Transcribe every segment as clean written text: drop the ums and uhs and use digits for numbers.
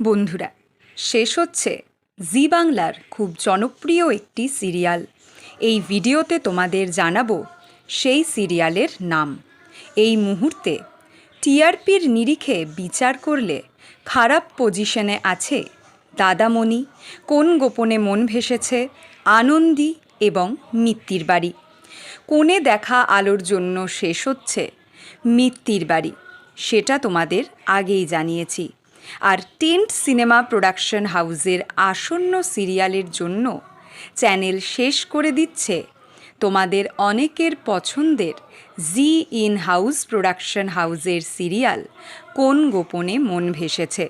বন্ধুরা, শেষ হচ্ছে জি বাংলার খুব জনপ্রিয় একটি সিরিয়াল। এই ভিডিওতে তোমাদের জানাবো সেই সিরিয়ালের নাম। এই মুহূর্তে টিআরপির নিরিখে বিচার করলে খারাপ পজিশনে আছে দাদামণি, কোন গোপনে মন ভেসেছে, আনন্দী এবং মিত্তির বাড়ি। কোণে দেখা আলোর জন্য শেষ হচ্ছে মিত্তির বাড়ি, সেটা তোমাদের আগেই জানিয়েছি। আর টেন্ট সিনেমা প্রোডাকশন হাউসের আসন্ন সিরিয়ালের জন্য চ্যানেল শেষ করে দিচ্ছে তোমাদের অনেকের পছন্দের জি ইন হাউস প্রোডাকশন হাউসের সিরিয়াল কোন গোপনে মন ভেসেছে।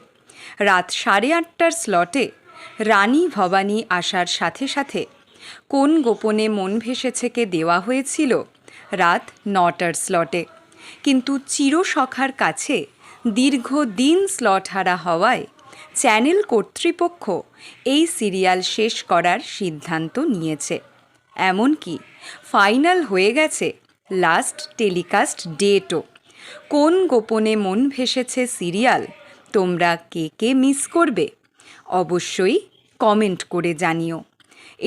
রাত 8:30টার স্লটে রানী ভবানী আসার সাথে সাথে কোন গোপনে মন ভেসেছেকে দেওয়া হয়েছিল রাত 9টার স্লটে, কিন্তু চিরসখার কাছে দীর্ঘদিন স্লট হারা হওয়ায় চ্যানেল কর্তৃপক্ষ এই সিরিয়াল শেষ করার সিদ্ধান্ত নিয়েছে। এমনকি ফাইনাল হয়ে গেছে লাস্ট টেলিকাস্ট ডেটও। কোন গোপনে মন ভেসেছে সিরিয়াল তোমরা কে কে মিস করবে অবশ্যই কমেন্ট করে জানিও।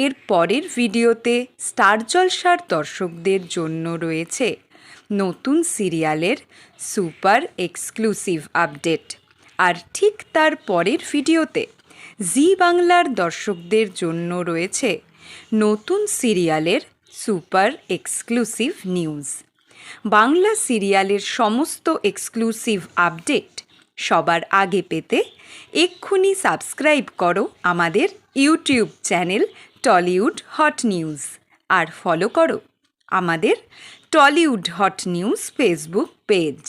এর পরের ভিডিওতে স্টার জলসার দর্শকদের জন্য রয়েছে নতুন সিরিয়ালের সুপার এক্সক্লুসিভ আপডেট। আর ঠিক তার পরের ভিডিওতে জি বাংলার দর্শকদের জন্য রয়েছে নতুন সিরিয়ালের সুপার এক্সক্লুসিভ নিউজ। বাংলা সিরিয়ালের সমস্ত এক্সক্লুসিভ আপডেট সবার আগে পেতে এক্ষুনি সাবস্ক্রাইব করো আমাদের YouTube channel Tollywood hot news, আর ফলো করো আমাদের Tollywood hot news Facebook page.